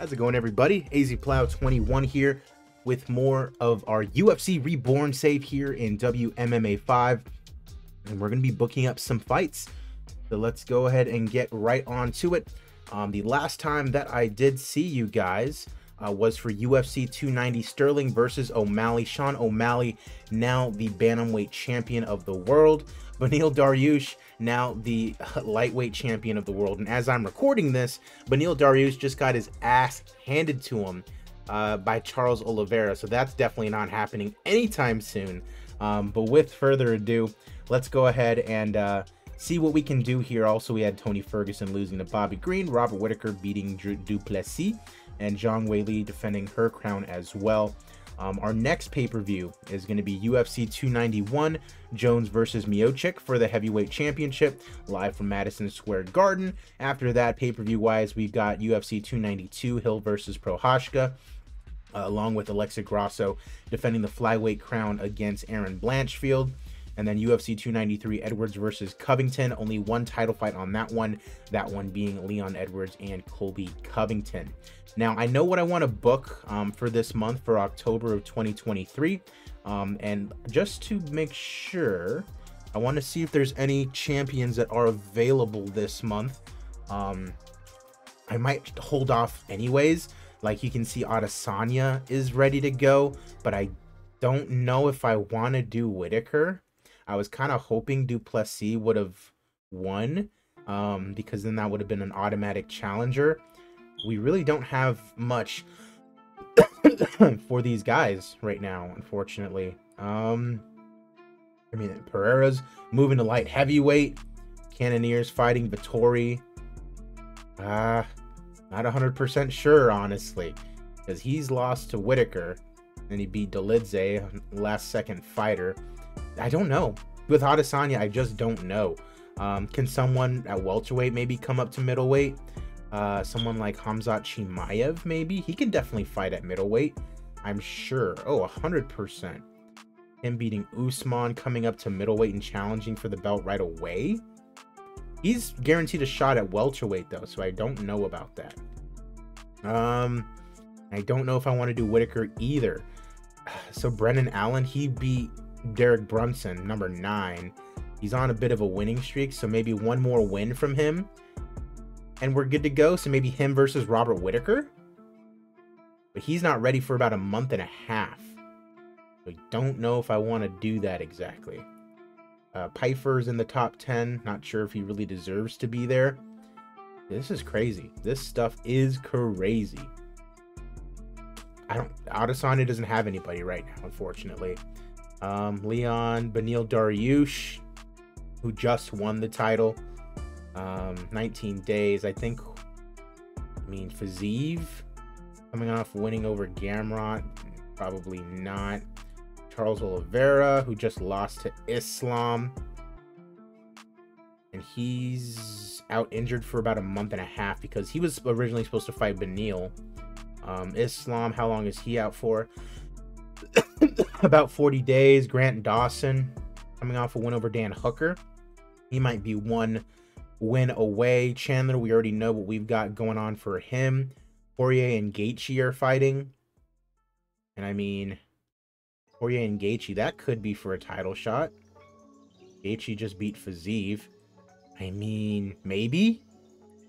How's it going, everybody? AZPlow21 here with more of our UFC Reborn save here in WMMA 5. And we're going to be booking up some fights. So let's go ahead and get right on to it. The last time that I did see you guys was for UFC 290 Sterling versus O'Malley. Sean O'Malley, now the bantamweight champion of the world. Beneil Dariush, now the lightweight champion of the world. And as I'm recording this, Beneil Dariush just got his ass handed to him by Charles Oliveira. So that's definitely not happening anytime soon. But with further ado, let's go ahead and see what we can do here. Also, we had Tony Ferguson losing to Bobby Green, Robert Whittaker beating Du Plessis, and Zhang Weili defending her crown as well. Our next pay-per-view is going to be UFC 291, Jones versus Miocic for the heavyweight championship, live from Madison Square Garden. After that, pay-per-view wise, we've got UFC 292, Hill versus Prochazka, along with Alexa Grasso defending the flyweight crown against Aaron Blanchfield. And then UFC 293, Edwards versus Covington. Only one title fight on that one being Leon Edwards and Colby Covington. Now, I know what I want to book for this month, for October of 2023. And just to make sure, I want to see if there's any champions that are available this month. I might hold off anyways. Like, you can see Adesanya is ready to go, but I don't know if I want to do Whittaker. I was kind of hoping Du Plessis would have won, because then that would have been an automatic challenger. We really don't have much for these guys right now, unfortunately. I mean, Pereira's moving to light heavyweight. Cannoniers fighting Vettori. Not 100% sure, honestly, because he's lost to Whittaker, and he beat Dolidze, last second fighter. I don't know. With Adesanya, I just don't know. Can someone at welterweight maybe come up to middleweight? Someone like Khamzat Chimaev, maybe? He can definitely fight at middleweight, I'm sure. Oh, 100%. Him beating Usman, coming up to middleweight and challenging for the belt right away? He's guaranteed a shot at welterweight, though, so I don't know about that. I don't know if I want to do Whittaker either. So Brendan Allen, he beat Derek Brunson, number 9. He's on a bit of a winning streak, so maybe one more win from him and we're good to go. So maybe him versus Robert Whittaker, but he's not ready for about a month and a half, so I don't know if I want to do that exactly. Pfeiffer's in the top 10. Not sure if he really deserves to be there. This is crazy. This stuff is crazy. Adesanya doesn't have anybody right now, unfortunately. Leon, Beneil Dariush, who just won the title. 19 days, I think. I mean, Fiziev coming off winning over Gamrot, probably not. Charles Oliveira, who just lost to Islam, and he's out injured for about a month and a half because he was originally supposed to fight Beneil. Islam, how long is he out for? About 40 days. Grant Dawson coming off a win over Dan Hooker. He might be one win away. Chandler, we already know what we've got going on for him. Poirier and Gaethje are fighting. And I mean, Poirier and Gaethje, that could be for a title shot. Gaethje just beat Fiziev. I mean, maybe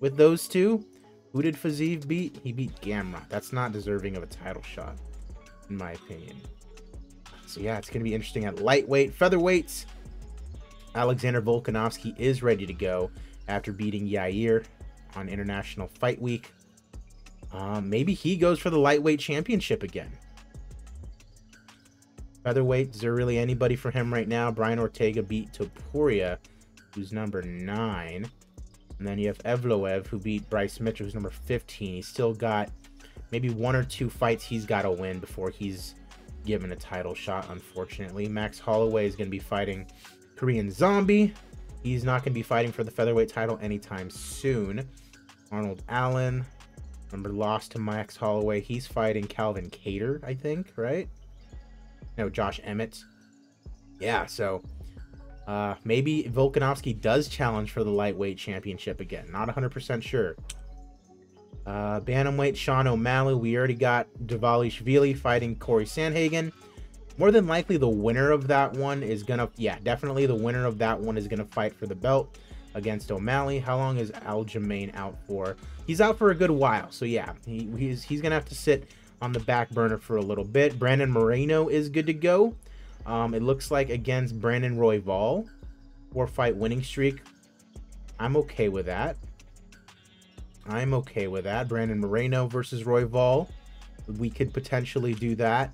with those two. Who did Fiziev beat? He beat Gamrot. That's not deserving of a title shot, in my opinion. So yeah, it's going to be interesting at lightweight. Featherweights, Alexander Volkanovski is ready to go after beating Yair on International Fight Week. Maybe he goes for the lightweight championship again. Featherweight, is there really anybody for him right now? Brian Ortega beat Topuria, who's number 9. And then you have Evloev, who beat Bryce Mitchell, who's number 15. He's still got maybe 1 or 2 fights he's got to win before he's given a title shot, unfortunately. Max Holloway is going to be fighting Korean Zombie. He's not going to be fighting for the featherweight title anytime soon. Arnold Allen, remember, lost to Max Holloway. He's fighting Calvin Kattar, I think, right? No, Josh Emmett. Yeah, so maybe Volkanovski does challenge for the lightweight championship again. Not 100% sure. Bantamweight, Sean O'Malley. We already got Dvalishvili fighting Corey Sandhagen. More than likely, the winner of that one is gonna, yeah, definitely the winner of that one is gonna fight for the belt against O'Malley. How long is Aljamain out for? He's out for a good while, so yeah, he's gonna have to sit on the back burner for a little bit. Brandon Moreno is good to go. It looks like against Brandon Royval, 4-fight winning streak. I'm okay with that. I'm okay with that. Brandon Moreno versus Royval. We could potentially do that.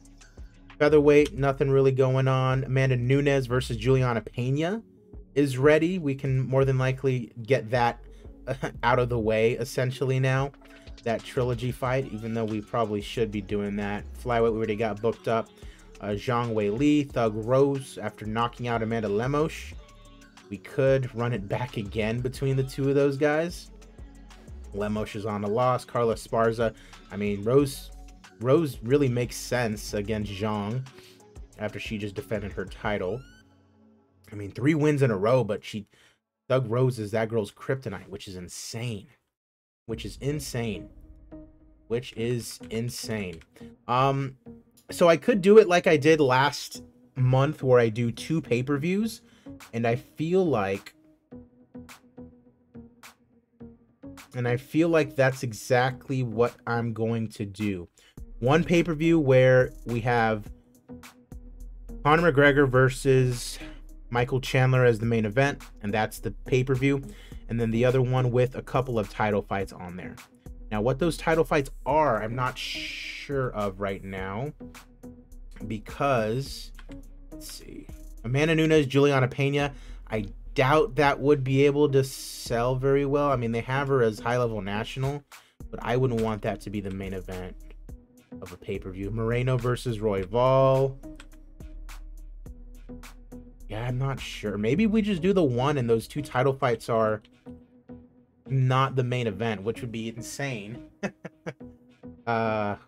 Featherweight, nothing really going on. Amanda Nunes versus Juliana Pena is ready. We can more than likely get that out of the way, essentially, now. That trilogy fight, even though we probably should be doing that. Flyweight, we already got booked up. Zhang Wei Li, Thug Rose, after knocking out Amanda Lemos. We could run it back again between the two of those guys. Lemos is on a loss. Carla Esparza. I mean, Rose really makes sense against Zhang after she just defended her title. I mean, 3 wins in a row, but Thug Rose is that girl's kryptonite, which is insane. So I could do it like I did last month, where I do 2 pay-per-views, and I feel like that's exactly what I'm going to do. 1 pay-per-view where we have Conor McGregor versus Michael Chandler as the main event, and that's the pay-per-view. And then the other one with a couple of title fights on there. Now, what those title fights are, I'm not sure of right now, because, let's see, Amanda Nunes, Juliana Pena, I doubt that would be able to sell very well. I mean, they have her as high-level national, but I wouldn't want that to be the main event of a pay-per-view. Moreno versus Royval. Yeah, I'm not sure. Maybe we just do the one and those 2 title fights are not the main event, which would be insane.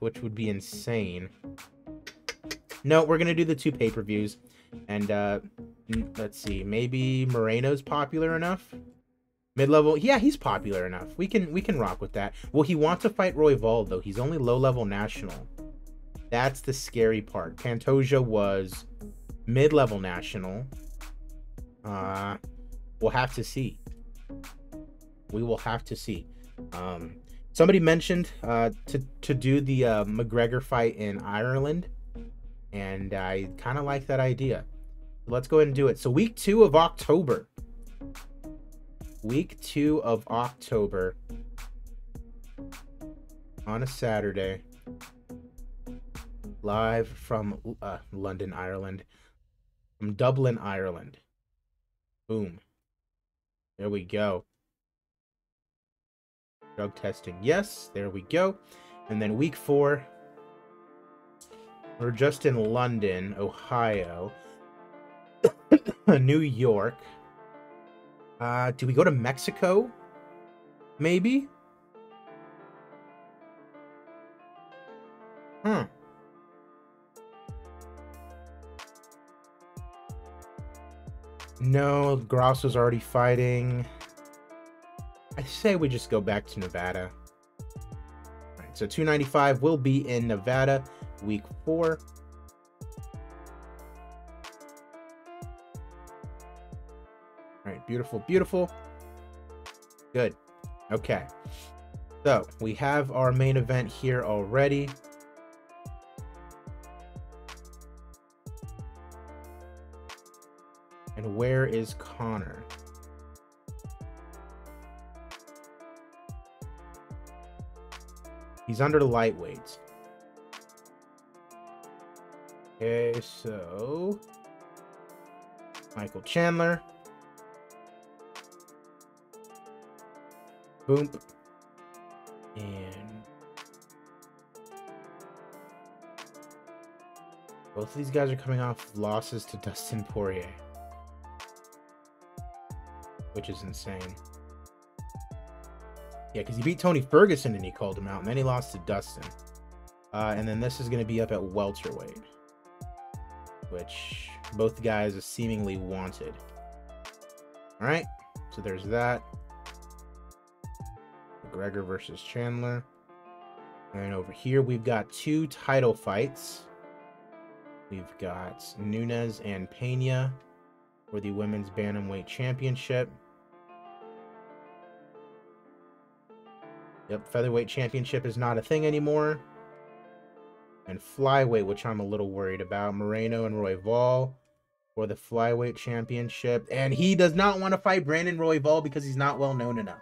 Which would be insane. No, we're gonna do the 2 pay-per-views. And let's see, maybe Moreno's popular enough. Mid-level, yeah, he's popular enough. We can rock with that. Will he want to fight Royval though? He's only low-level national. That's the scary part. Pantoja was mid-level national. We'll have to see. We will have to see. Somebody mentioned to do the McGregor fight in Ireland, and I kind of like that idea. Let's go ahead and do it. So week 2 of October. Week 2 of October on a Saturday, live from London, Ireland, from Dublin, Ireland. Boom. There we go. Drug testing, yes, there we go. And then week 4, we're just in London, Ohio, New York. Do we go to Mexico? Maybe? Huh. No, Grosso's already fighting. I say we just go back to Nevada. Alright, so 295 will be in Nevada, week 4. Alright, beautiful, beautiful. Good. Okay. So, we have our main event here already. And where is Conor? He's under the lightweights. Okay, so Michael Chandler. Boom. And both of these guys are coming off losses to Dustin Poirier, which is insane. Yeah, because he beat Tony Ferguson and he called him out, and then he lost to Dustin. And then this is going to be up at welterweight, which both guys are seemingly wanted. All right, so there's that. McGregor versus Chandler. And over here, we've got 2 title fights. We've got Nunes and Pena for the Women's Bantamweight Championship. Yep, Featherweight Championship is not a thing anymore. And Flyweight, which I'm a little worried about. Moreno and Royval for the Flyweight Championship. And he does not want to fight Brandon Royval because he's not well known enough.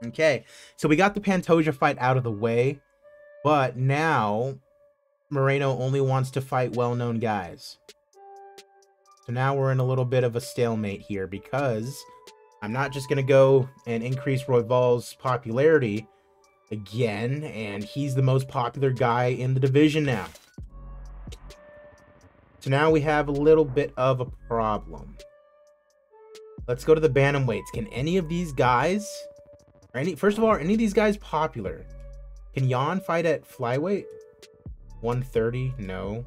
Okay, so we got the Pantoja fight out of the way. But now, Moreno only wants to fight well-known guys. So now we're in a little bit of a stalemate here because I'm not just going to go and increase Royval's popularity again, and he's the most popular guy in the division now. So now we have a little bit of a problem. Let's go to the bantamweights. Can any of these guys, first of all, are any of these guys popular? Can Jan fight at flyweight? 130? No.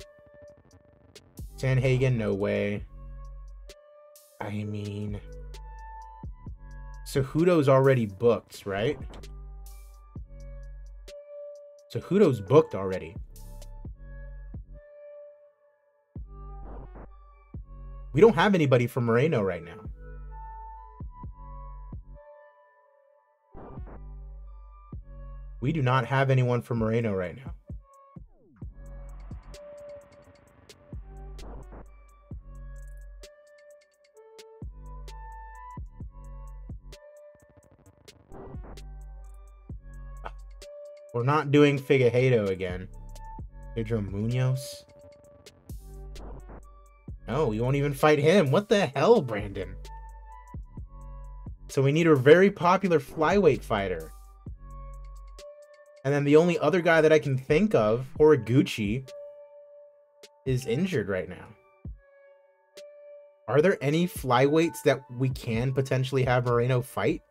Sanhagen? No way. I mean, Cejudo's already booked, right? Cejudo's booked already. We don't have anybody for Moreno right now. We do not have anyone for Moreno right now. We're not doing Figueiredo again. Pedro Munoz. No, we won't even fight him. What the hell, Brandon? So we need a very popular flyweight fighter. And then the only other guy that I can think of, Horiguchi, is injured right now. Are there any flyweights that we can potentially have Moreno fight?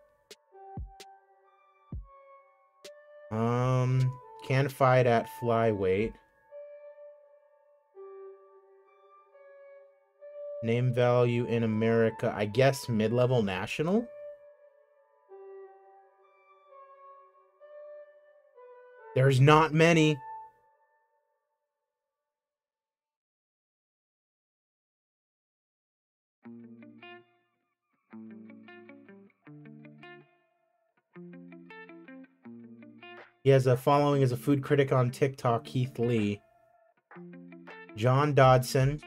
Can fight at flyweight. Name value in America, I guess mid-level national? There's not many. He has a following as a food critic on TikTok, Keith Lee. John Dodson.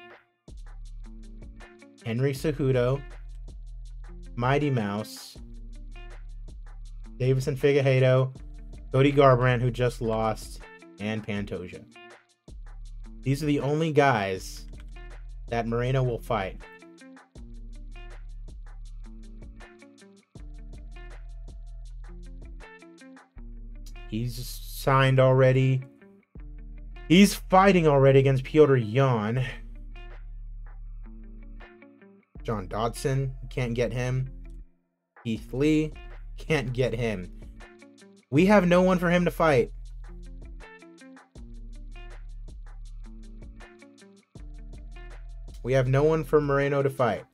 Henry Cejudo. Mighty Mouse. Davison Figueiredo. Cody Garbrandt, who just lost. And Pantoja. These are the only guys that Moreno will fight. He's signed already. He's fighting already against Piotr Jan. John Dodson, can't get him. Keith Lee, can't get him. We have no one for him to fight. We have no one for Moreno to fight.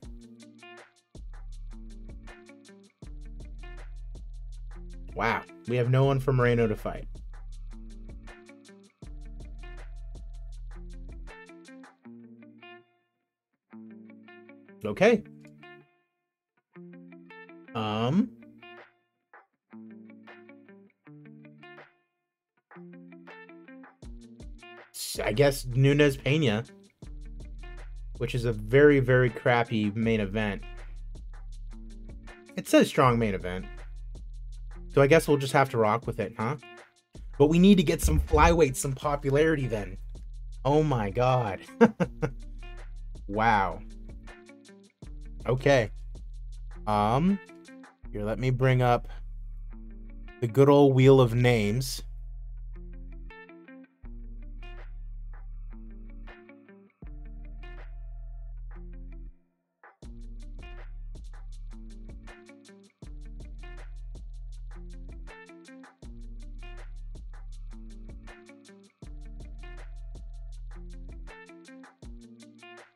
Wow. We have no one for Moreno to fight. Okay. I guess Nunes Pena, which is a very, very crappy main event. It says strong main event. So I guess we'll just have to rock with it, huh? But we need to get some flyweights, some popularity then. Oh my god. Wow. Okay. Here, let me bring up the good old wheel of names.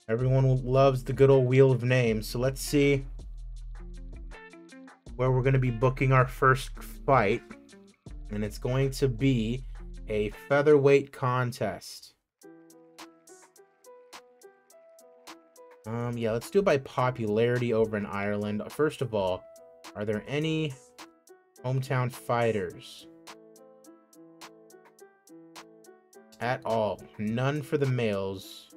Everyone loves the good old wheel of names. So let's see where we're going to be booking our first fight, and it's going to be a featherweight contest. Yeah, let's do it by popularity over in Ireland. First of all, are there any hometown fighters? At all. None for the males.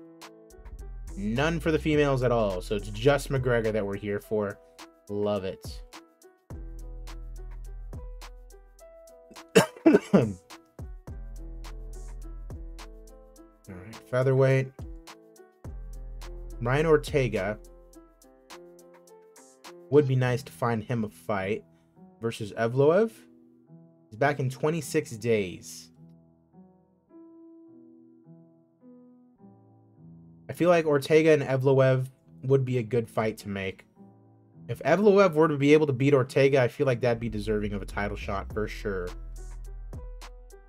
None for the females at all. So it's just McGregor that we're here for. Love it. Alright, featherweight. Ryan Ortega. Would be nice to find him a fight versus Evloev. He's back in 26 days. I feel like Ortega and Evloev would be a good fight to make. If Evloev were to be able to beat Ortega, I feel like that'd be deserving of a title shot for sure.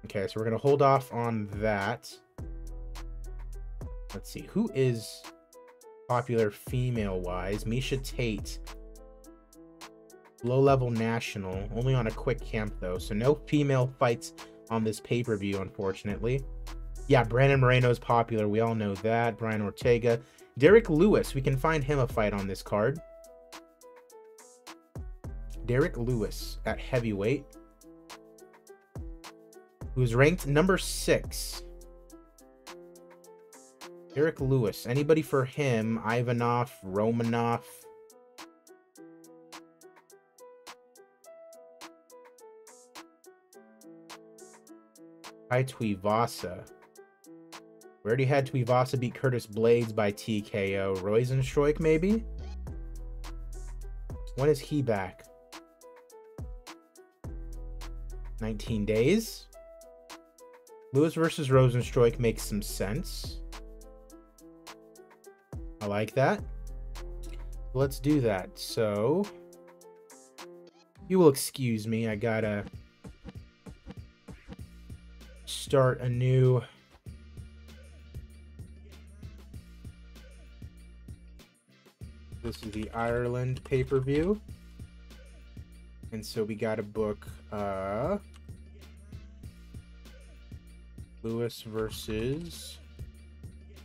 Okay, so we're going to hold off on that. Let's see. Who is popular female-wise? Miesha Tate. Low-level national. Only on a quick camp, though. So no female fights on this pay-per-view, unfortunately. Yeah, Brandon Moreno is popular. We all know that. Brian Ortega. Derek Lewis. We can find him a fight on this card. Derek Lewis at heavyweight. Who's ranked number 6. Derek Lewis. Anybody for him? Ivanov, Romanov. Hi, Tuivasa. We already had Tuivasa beat Curtis Blades by TKO. Rosenstruik, maybe? When is he back? 19 days? Lewis versus Rosenstruik makes some sense. I like that. Let's do that. So, you will excuse me. I gotta start a new... This is the Ireland pay-per-view. And so we gotta book Lewis versus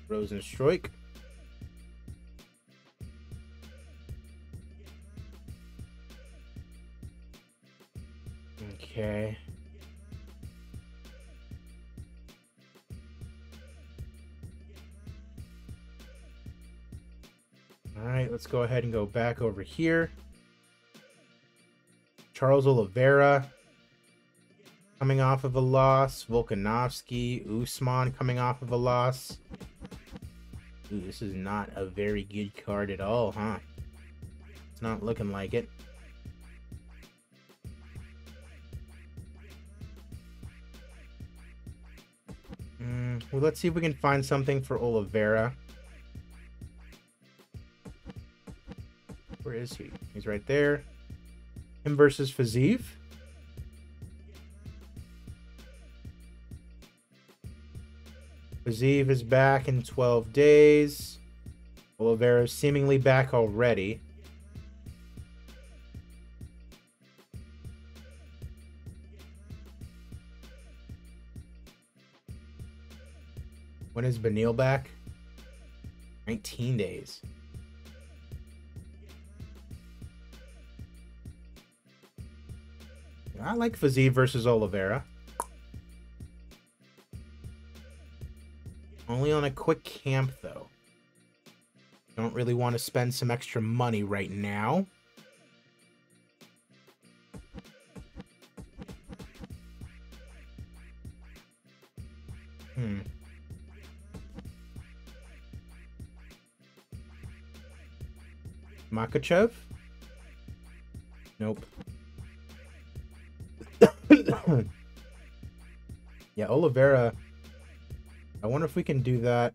Rosenstruik. Okay. All right, let's go ahead and go back over here. Charles Oliveira coming off of a loss. Volkanovski, Usman coming off of a loss. Ooh, this is not a very good card at all, huh? It's not looking like it. Well, let's see if we can find something for Oliveira. Where is he? He's right there. Him versus Fiziev. Fiziev is back in 12 days. Oliveira is seemingly back already. When is Beneil back? 19 days. I like Fiziev versus Oliveira. Only on a quick camp, though. Don't really want to spend some extra money right now. Makachev? Nope. Yeah, Oliveira. I wonder if we can do that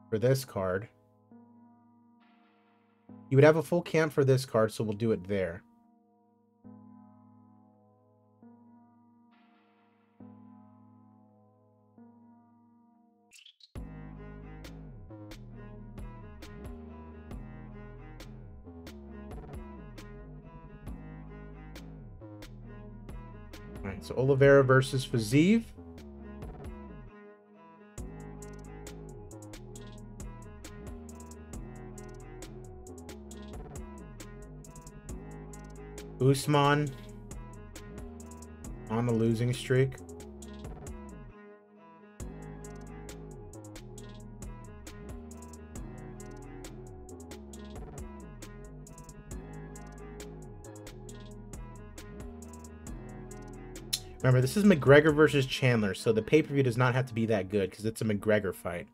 for this card. You would have a full camp for this card, so we'll do it there. All right, so Oliveira versus Fiziev. Usman on the losing streak. Remember, this is Mcgregor versus Chandler, so the pay-per-view does not have to be that good because it's a Mcgregor fight.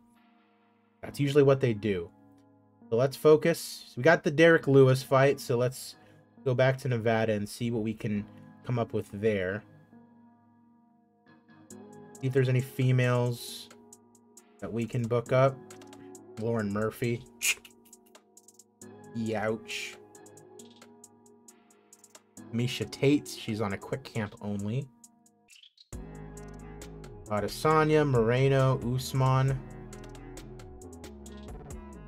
That's usually what they do. So let's focus. We got the Derek Lewis fight, so let's go back to Nevada and see what we can come up with there. See if there's any females that we can book up. Lauren Murphy. Youch. Misha Tate. She's on a quick camp only. Adesanya, Moreno, Usman.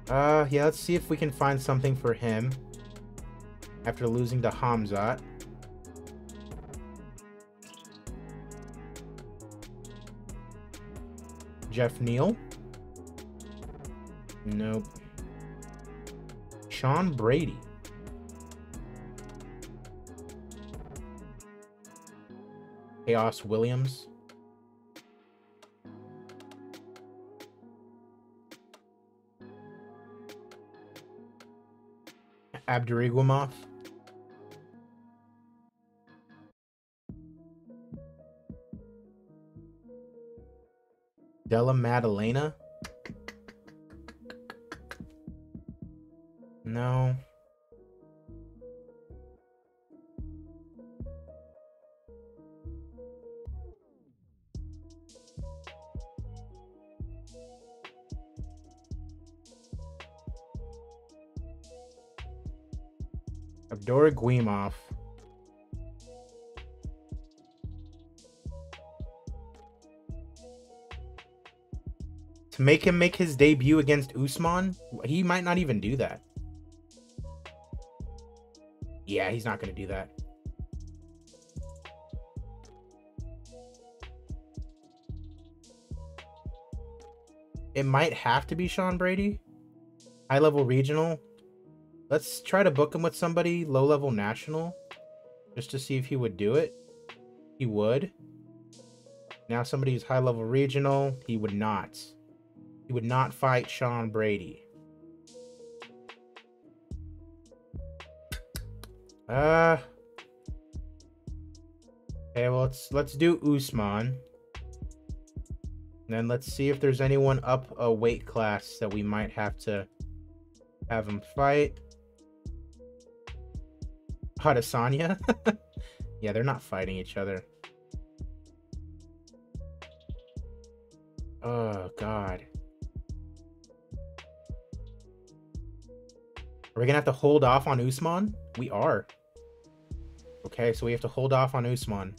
Yeah, let's see if we can find something for him after losing to Hamzat. Jeff Neal. Nope. Sean Brady. Chaos Williams. Abdurrahimov. Della Maddalena. No. Abdurrahimov. To make him make his debut against Usman, he might not even do that. Yeah, he's not going to do that. It might have to be Sean Brady. High-level regional. Let's try to book him with somebody low-level national. Just to see if he would do it. He would. Now somebody who's high-level regional. He would not. He would not fight Sean Brady. Okay, well, let's do Usman. And then let's see if there's anyone up a weight class that we might have to have him fight. Adesanya? Yeah, they're not fighting each other. Oh, God. Are we gonna have to hold off on Usman? We are. Okay, so we have to hold off on Usman.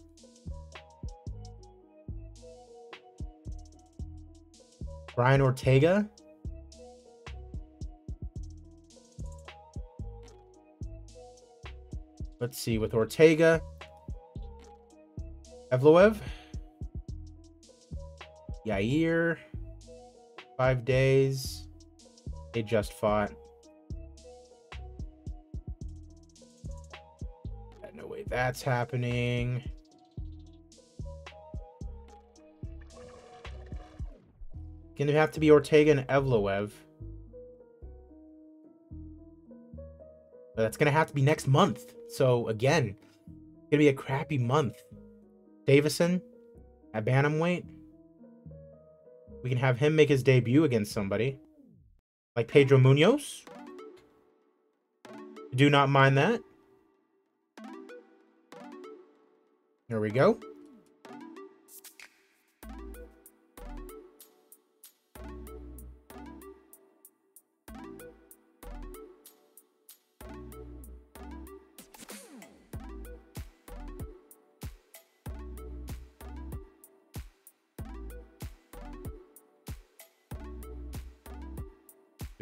Brian Ortega? Let's see, with Ortega. Evloev? Yair? 5 days. They just fought. No way that's happening. Gonna have to be Ortega and Evloev. But that's gonna have to be next month. So again, it's gonna be a crappy month. Davison at bantamweight. We can have him make his debut against somebody. Like Pedro Munoz. Do not mind that. There we go.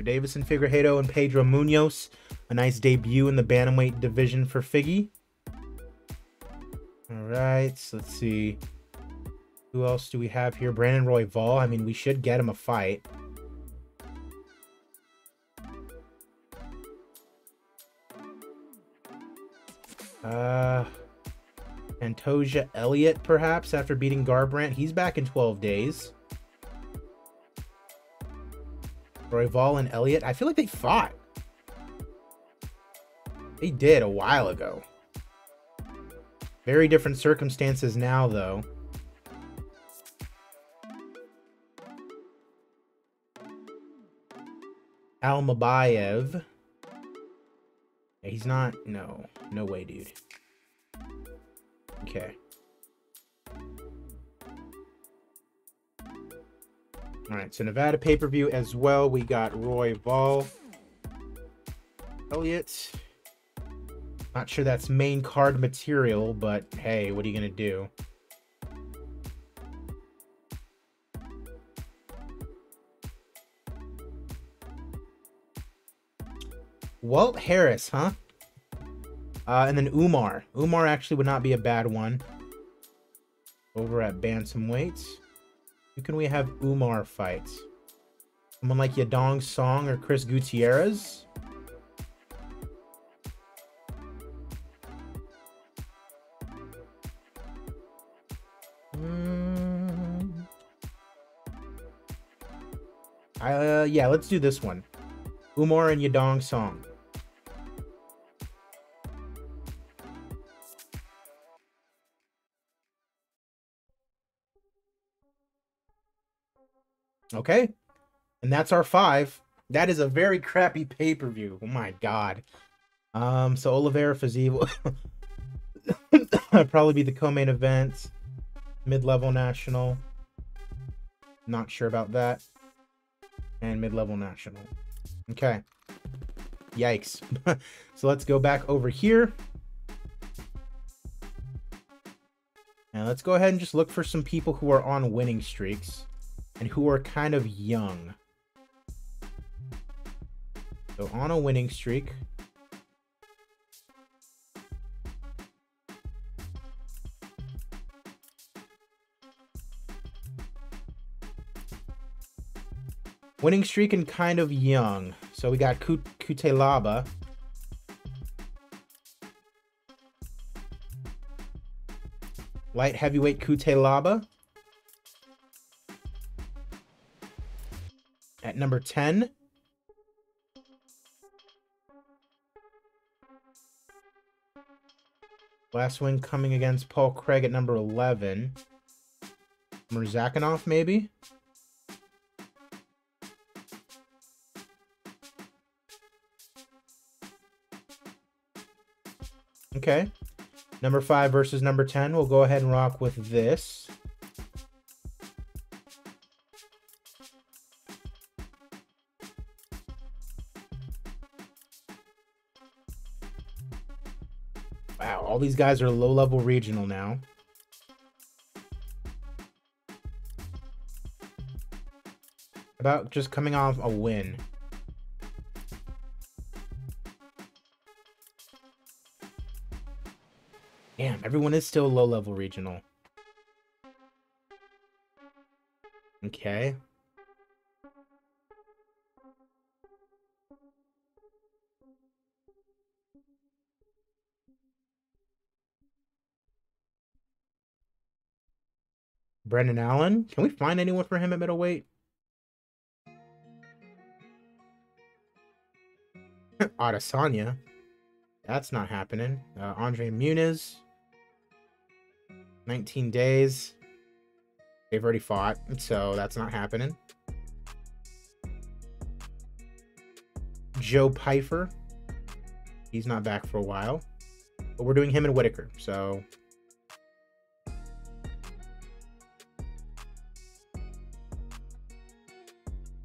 Davison Figueiredo and Pedro Munoz. A nice debut in the bantamweight division for Figgy. All right, so let's see. Who else do we have here? Brandon Royval. I mean, we should get him a fight. Pantoja Elliott, perhaps, after beating Garbrandt. He's back in 12 days. Royval and Elliott. I feel like they fought. They did a while ago. Very different circumstances now, though. Almabayev. Yeah, he's not... No. No way, dude. Okay. Alright, so Nevada pay-per-view as well. We got Royval. Elliott. Not sure that's main card material, but hey, what are you gonna do? Walt Harris, huh? And then Umar. Umar actually would not be a bad one. Over at Bantamweight. Who can we have Umar fight? Someone like Yadong Song or Chris Gutierrez? Yeah, let's do this one. Umar and Yadong Song. Okay. And that's our 5. That is a very crappy pay-per-view. Oh my god. So Oliveira Fiziev would probably be the co-main event. Mid-level national. Not sure about that. And mid-level national. Okay. Yikes. So let's go back over here. And let's go ahead and just look for some people who are on winning streaks and who are kind of young. So on a winning streak. Winning streak and kind of young. So we got Kutelaba. Light heavyweight Kutelaba. At number 10. Last win coming against Paul Craig at number 11. Murzakanov, maybe? Okay. Number 5 versus number 10. We'll go ahead and rock with this. Wow, all these guys are low-level regional now. About just coming off a win. Damn, everyone is still low-level regional. Okay. Brendan Allen. Can we find anyone for him at middleweight? Adesanya. That's not happening. Andre Muniz. 19 days. They've already fought, so that's not happening. Joe Pyfer. He's not back for a while. But we're doing him and Whitaker, so...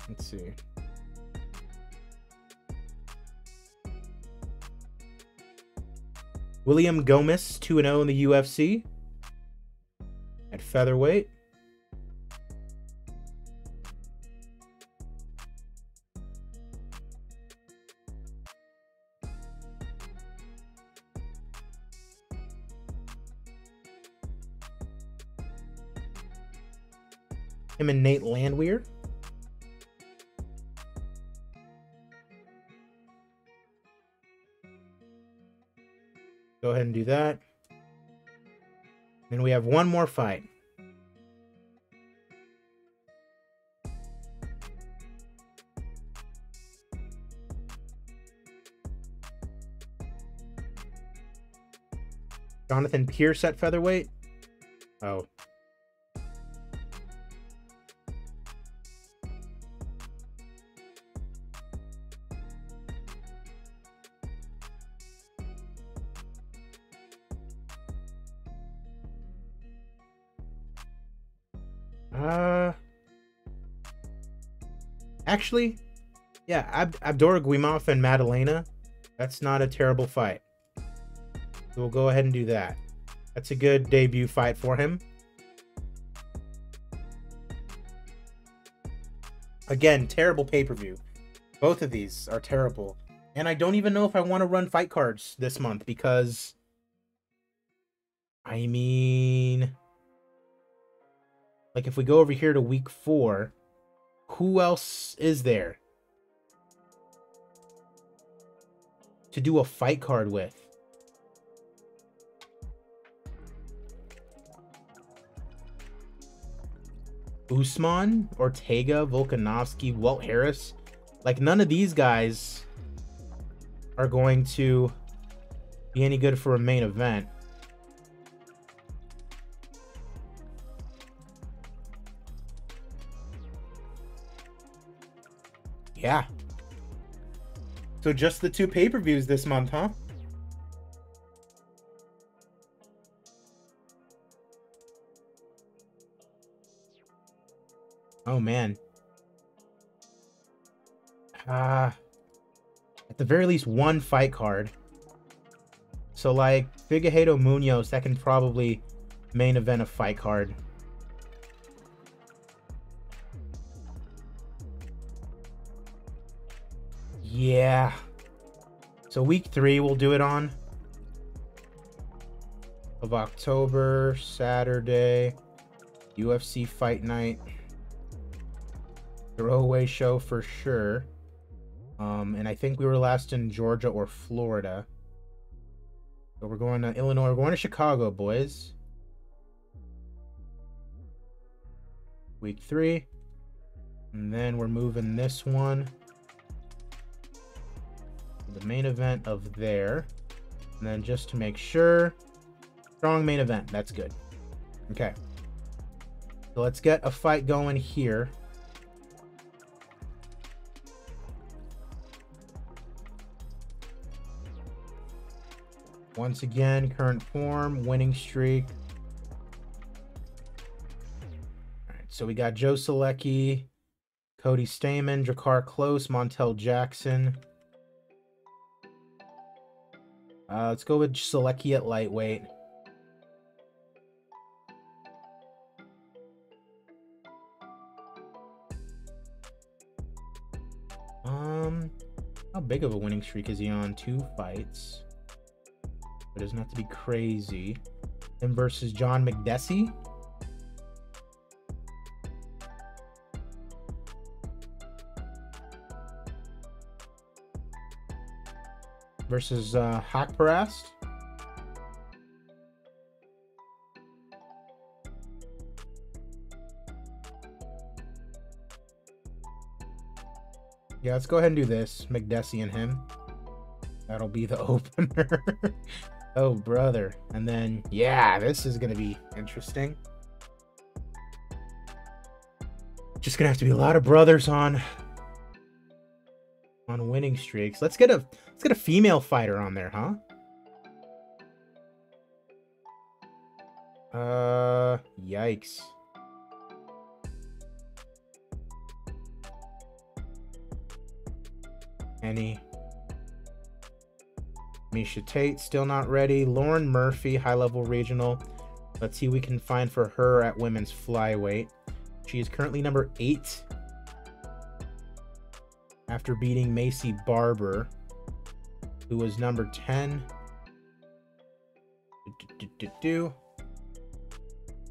Let's see. William Gomez, 2-0 in the UFC. At featherweight. Him and Nate Landwehr. Go ahead and do that. And we have one more fight. Jonathan Pierce at featherweight. Oh. Actually, yeah, Abdor Guimauff and Madalena. That's not a terrible fight. We'll go ahead and do that. That's a good debut fight for him. Again, terrible pay-per-view. Both of these are terrible. And I don't even know if I want to run fight cards this month because... I mean... like, if we go over here to week 4, who else is there to do a fight card with? Usman, Ortega, Volkanovski, Walt Harris. Like, none of these guys are going to be any good for a main event. Yeah. So just the 2 pay-per-views this month, huh? Oh, man. At the very least, one fight card. So, like, Figueiredo Munoz, that can probably main event a fight card. Yeah. So week 3 we'll do it on. Of October, Saturday, UFC Fight Night. Throwaway show for sure. And I think we were last in Georgia or Florida. So we're going to Illinois. We're going to Chicago, boys. Week 3. And then we're moving this one. The main event of there. And then just to make sure, strong main event. That's good. Okay. So let's get a fight going here. Once again, current form, winning streak. All right, so we got Joe Selecki, Cody Stamann, Drakkar Klose, Montel Jackson. Let's go with Selecki at lightweight. How big of a winning streak is he on? 2 fights. It doesn't have to be crazy. Him versus John McDessie. Versus Hakparast. Yeah, let's go ahead and do this. McDessie and him. That'll be the opener. Oh, brother. And then, yeah, this is going to be interesting. Just going to have to be a lot of brothers on winning streaks. Let's get a female fighter on there, huh? Yikes. Any Misha Tate, still not ready. Lauren Murphy, high-level regional. Let's see what we can find for her at women's flyweight. She is currently number 8 after beating Macy Barber, who was number 10.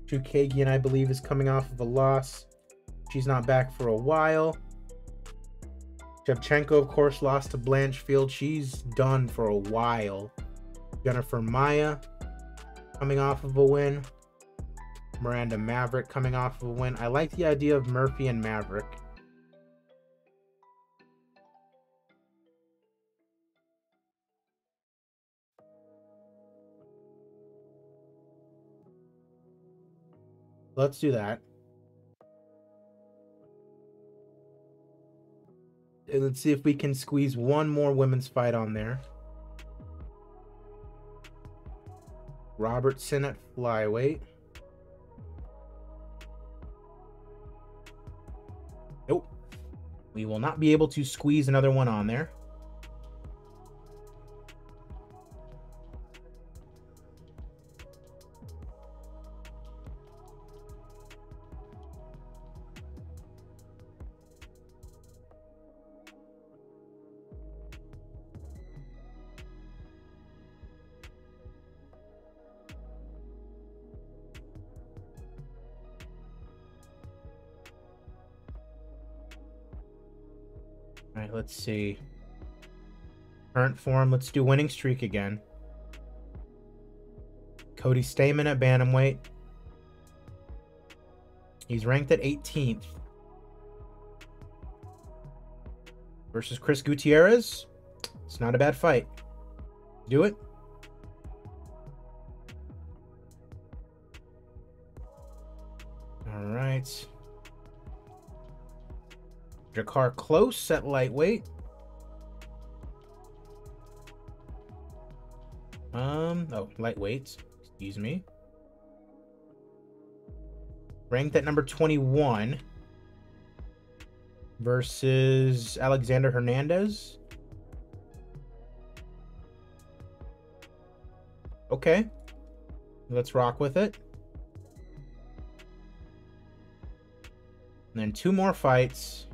Chukagian, I believe, is coming off of a loss. She's not back for a while. Shevchenko, of course, lost to Blanchfield. She's done for a while. Jennifer Maia coming off of a win. Miranda Maverick coming off of a win. I like the idea of Murphy and Maverick. Let's do that. And let's see if we can squeeze one more women's fight on there. Robertson at flyweight. Nope. We will not be able to squeeze another one on there. All right, let's see. Current form, let's do winning streak again. Cody Stamen at bantamweight. He's ranked at 18th. Versus Chris Gutierrez. It's not a bad fight. Do it. All right. Jakar Close at lightweight. Oh, lightweight. Excuse me. Ranked at number 21. Versus Alexander Hernandez. Okay. Let's rock with it. And then 2 more fights.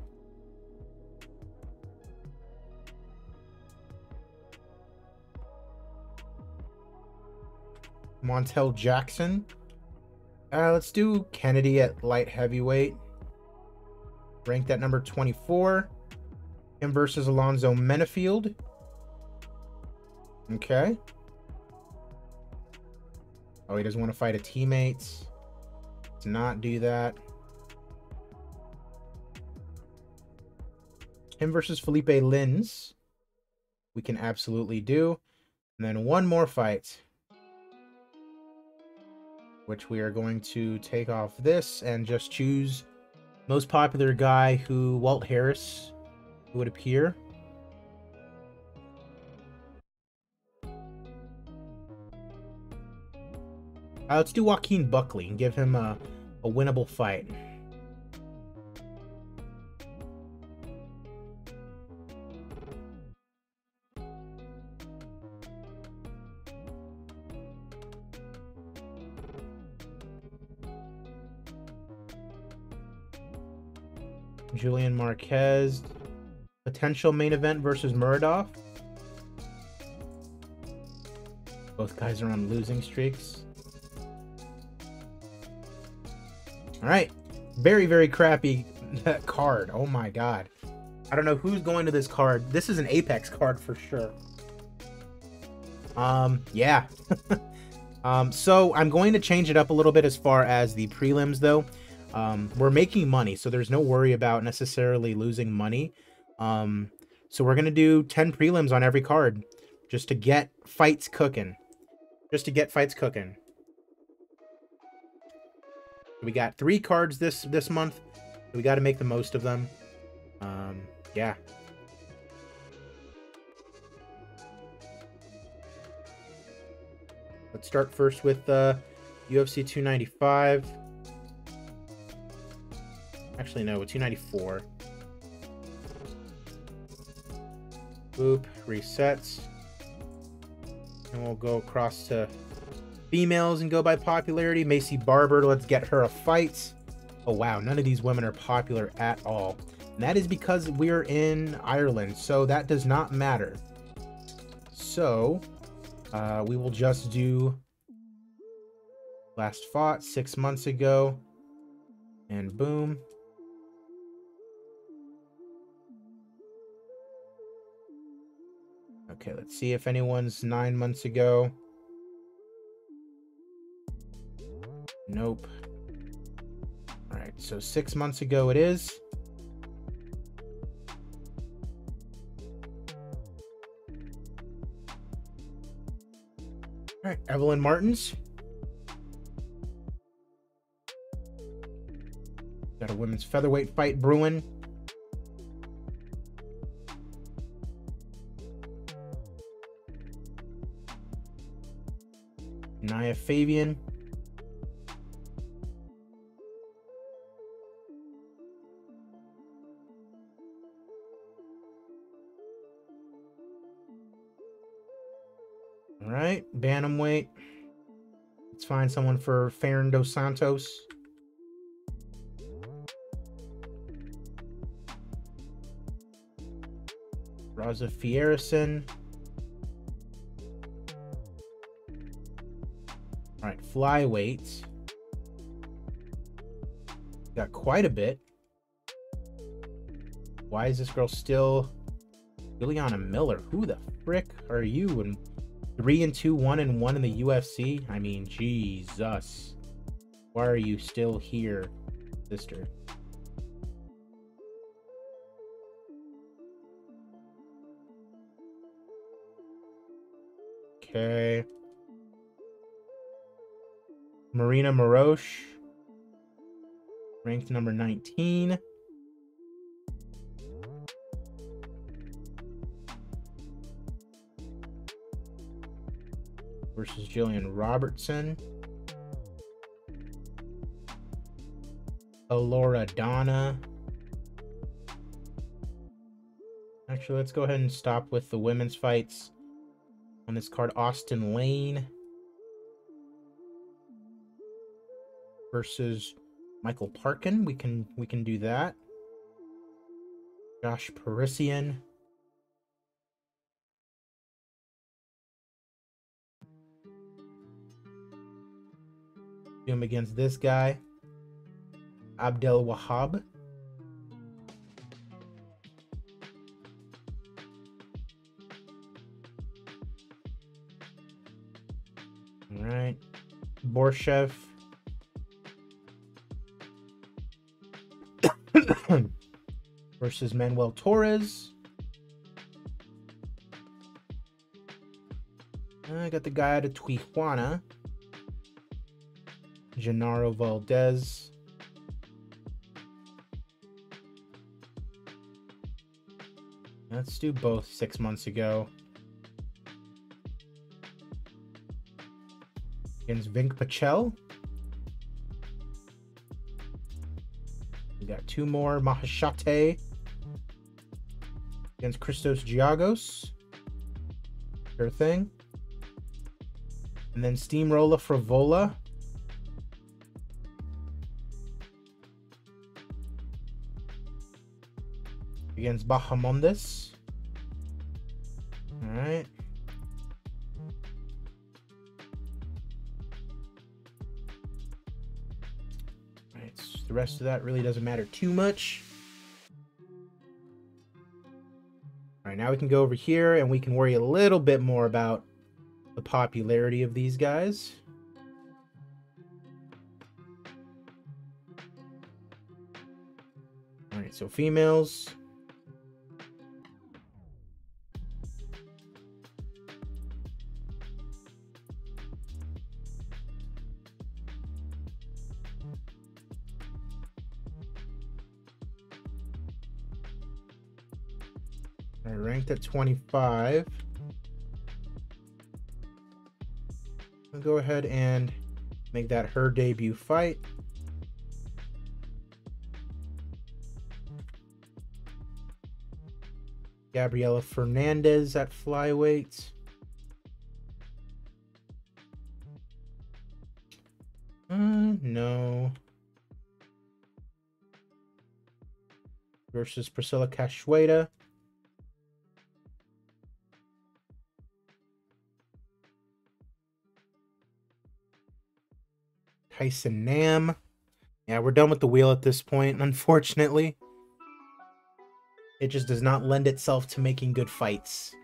Montel Jackson. Let's do Kennedy at light heavyweight. Ranked at number 24. Him versus Alonzo Menefield. Okay. Oh, he doesn't want to fight a teammate. Let's not do that. Him versus Felipe Lins. We can absolutely do. And then 1 more fight, which we are going to take off this and just choose most popular guy, who Walt Harris would appear. Let's do Joaquin Buckley and give him a winnable fight. Julian Marquez, potential main event versus Muradov. Both guys are on losing streaks. All right, very, very crappy card. Oh my God. I don't know who's going to this card. This is an Apex card for sure. Yeah. So I'm going to change it up a little bit as far as the prelims though. We're making money, so there's no worry about necessarily losing money. So we're going to do 10 prelims on every card just to get fights cooking. We got 3 cards this month. We got to make the most of them. Yeah. Let's start first with UFC 295. Actually, no, 294. Boop, resets. And we'll go across to females and go by popularity. Macy Barber, let's get her a fight. Oh, wow, none of these women are popular at all. And that is because we're in Ireland, so that does not matter. So, we will just do last fought 6 months ago. And boom. Okay, let's see if anyone's 9 months ago. Nope. All right, so 6 months ago it is. All right, Evelyn Martins. Got a women's featherweight fight brewing. Nia Fabian. All right, bantamweight. Let's find someone for Farron dos Santos. Rosa Fierison. All right, flyweight. Got quite a bit. Why is this girl still Juliana Miller? Who the frick are you? And 3-2, 1-1 in the UFC? I mean, Jesus. Why are you still here, sister? Okay. Marina Morosh. Ranked number 19. Versus Jillian Robertson. Alora Donna. Actually, let's go ahead and stop with the women's fights on this card. Austin Lane versus Michael Parkin. We can do that. Josh Parisian. Do him against this guy, Abdel Wahab. All right, Borshev versus Manuel Torres. I got the guy out of Tijuana, Genaro Valdez. Let's do both 6 months ago. Against Vink Pachel. We got two more. Mahashate against Christos Giagos. Sure thing. And then Steamroller Frivola against Bahamondes. All right. All right. So the rest of that really doesn't matter too much. All right. Now we can go over here and we can worry a little bit more about the popularity of these guys. All right. So females. Ranked at 25. I'll go ahead and make that her debut fight. Gabriela Fernandez at flyweight. No. Versus Priscilla Cachoeira. Tyson Nam. Yeah, we're done with the wheel at this point, unfortunately. It just does not lend itself to making good fights.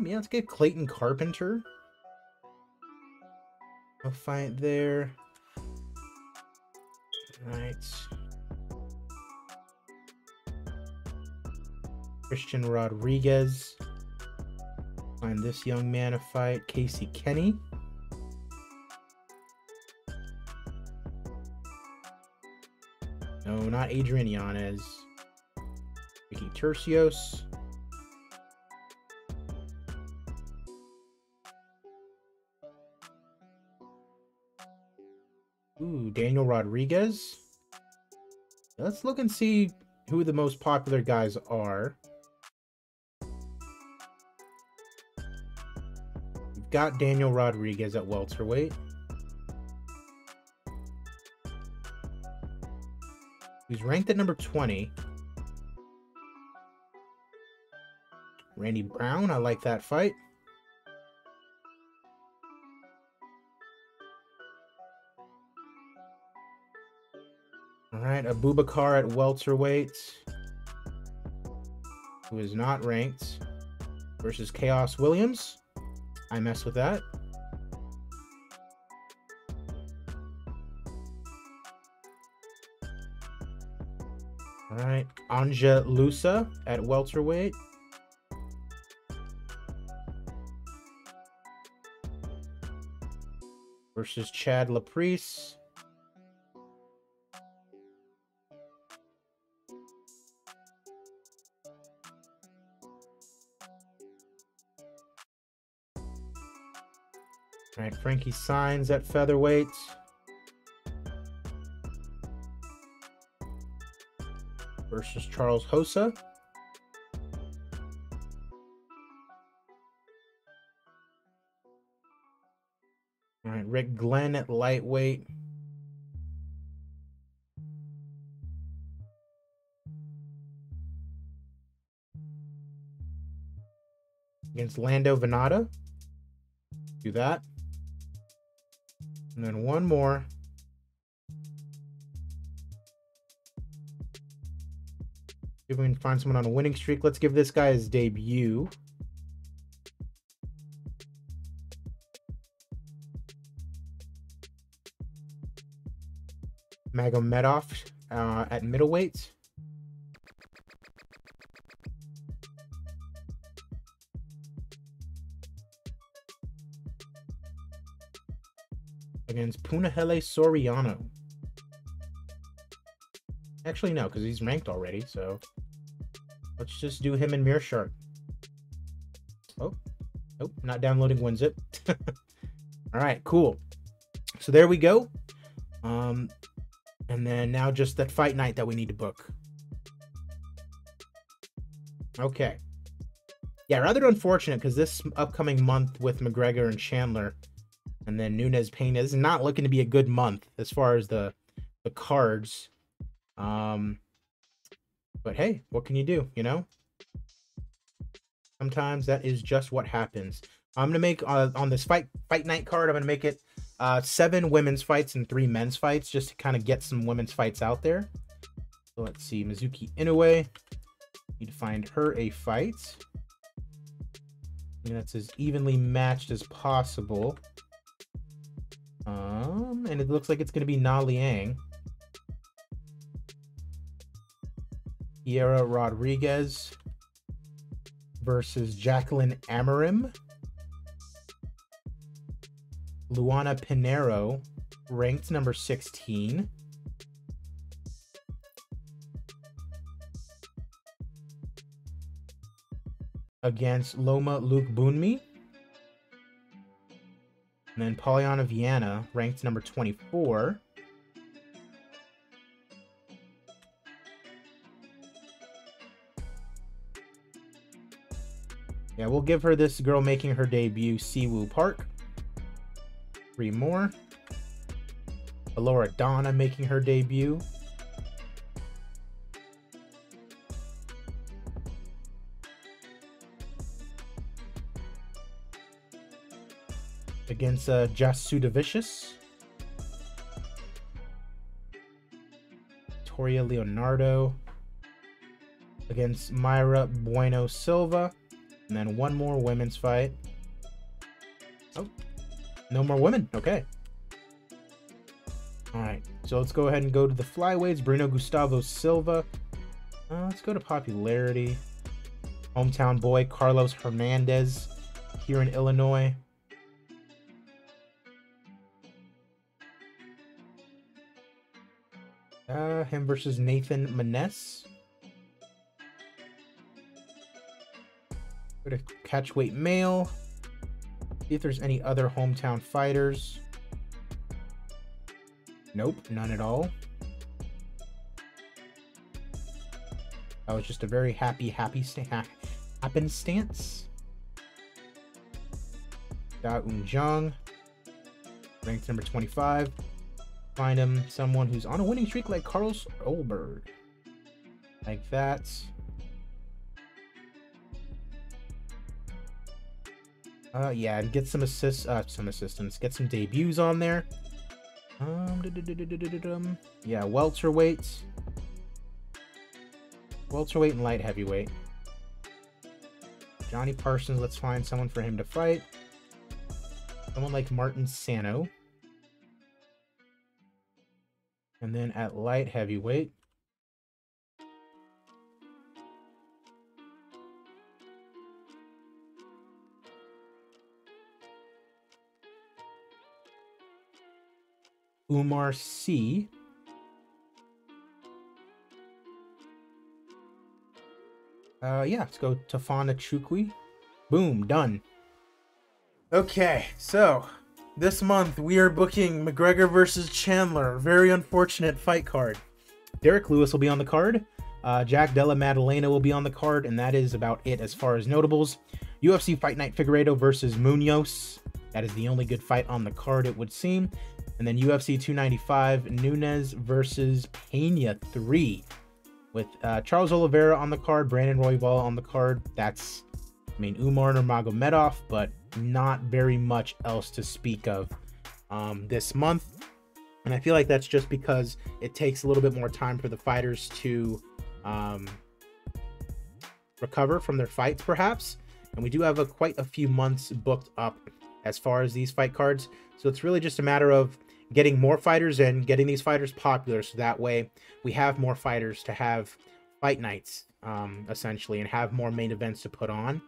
Yeah, let's get Clayton Carpenter a fight there. Right. Christian Rodriguez. Find this young man a fight. Casey Kenny. No, not Adrian Yanez. Vicky Tercios. Ooh, Daniel Rodriguez. Let's look and see who the most popular guys are. We've got Daniel Rodriguez at welterweight. He's ranked at number 20. Randy Brown, I like that fight. All right, Abubakar at welterweight, who is not ranked, versus Chaos Williams. I mess with that. All right, Anja Lusa at welterweight. Versus Chad Laprise. All right, Frankie Saenz at featherweight. Versus Charles Hossa. All right, Rick Glenn at lightweight. Against Lando Venata. Do that. And then one more. If we can find someone on a winning streak, let's give this guy his debut. Magomedov at middleweight. Against Punahele Soriano. Actually, no, because he's ranked already, so let's just do him and Mearshart. Oh, nope, not downloading WinZip. All right, cool. So there we go. And then now just that fight night that we need to book. Okay. Yeah, rather unfortunate because this upcoming month with Mcgregor and Chandler and then Nunes Pena is not looking to be a good month as far as the cards. But hey, what can you do, you know? Sometimes that is just what happens. I'm gonna make on this fight night card, I'm gonna make it 7 women's fights and 3 men's fights just to kind of get some women's fights out there. So let's see, Mizuki Inoue. Need to find her a fight. And that's as evenly matched as possible. And it looks like it's gonna be Na Liang. Kiera Rodriguez versus Jacqueline Amorim. Luana Pinheiro, ranked number 16. Against Loma Luke Bunmi. And then Polyana Viana, ranked number 24. Yeah, we'll give her this girl making her debut, Siwoo Park. 3 more. Alora Donna making her debut. Against Jasudavicius. Victoria Leonardo. Against Myra Bueno Silva. And then one more women's fight. Oh, no more women. Okay. All right. So let's go ahead and go to the flyweights. Bruno Gustavo Silva. Let's go to popularity. Hometown boy Carlos Hernandez here in Illinois. Him versus Nathan Maness. Go to catchweight male. See if there's any other hometown fighters. Nope, none at all. That was just a very happenstance. Da Un Jung, ranked number 25. Find him someone who's on a winning streak like Carlos Olberg. Like that. Yeah, and get some assistance. Get some debuts on there. Yeah, welterweight and light heavyweight. Johnny Parsons, let's find someone for him to fight. Someone like Martin Sano. And then at light heavyweight, Umar C. Yeah, let's go Tafana Chukwi. Boom, done. Okay, so this month we are booking Mcgregor versus Chandler. Very unfortunate fight card. Derek Lewis will be on the card. Jack Della Maddalena will be on the card, and that is about it as far as notables. UFC Fight Night Figueiredo versus Munoz. That is the only good fight on the card, it would seem. And then UFC 295, Nunes versus Pena 3. With Charles Oliveira on the card, Brandon Royval on the card. That's, I mean, Umar Nurmagomedov, but not very much else to speak of this month. And I feel like that's just because it takes a little bit more time for the fighters to recover from their fights, perhaps. And we do have quite a few months booked up as far as these fight cards. So it's really just a matter of getting more fighters in, getting these fighters popular, so that way we have more fighters to have fight nights, essentially, and have more main events to put on.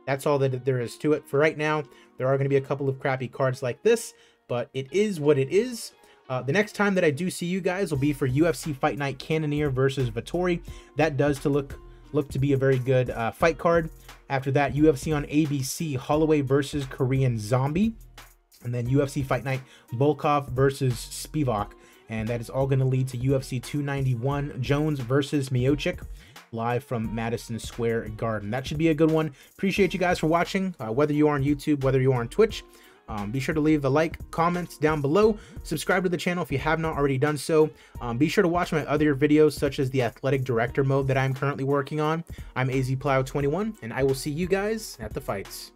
That's all that there is to it for right now. There are going to be a couple of crappy cards like this, but it is what it is. The next time that I do see you guys will be for UFC Fight Night Cannonier versus Vettori. That does look to be a very good fight card. After that, UFC on ABC, Holloway versus Korean Zombie. And then UFC Fight Night, Volkov versus Spivak. And that is all going to lead to UFC 291, Jones versus Miocic, live from Madison Square Garden. That should be a good one. Appreciate you guys for watching, whether you are on YouTube, whether you are on Twitch. Be sure to leave a like, comments down below. Subscribe to the channel if you have not already done so. Be sure to watch my other videos, such as the Athletic Director mode that I'm currently working on. I'm AZPlow21, and I will see you guys at the fights.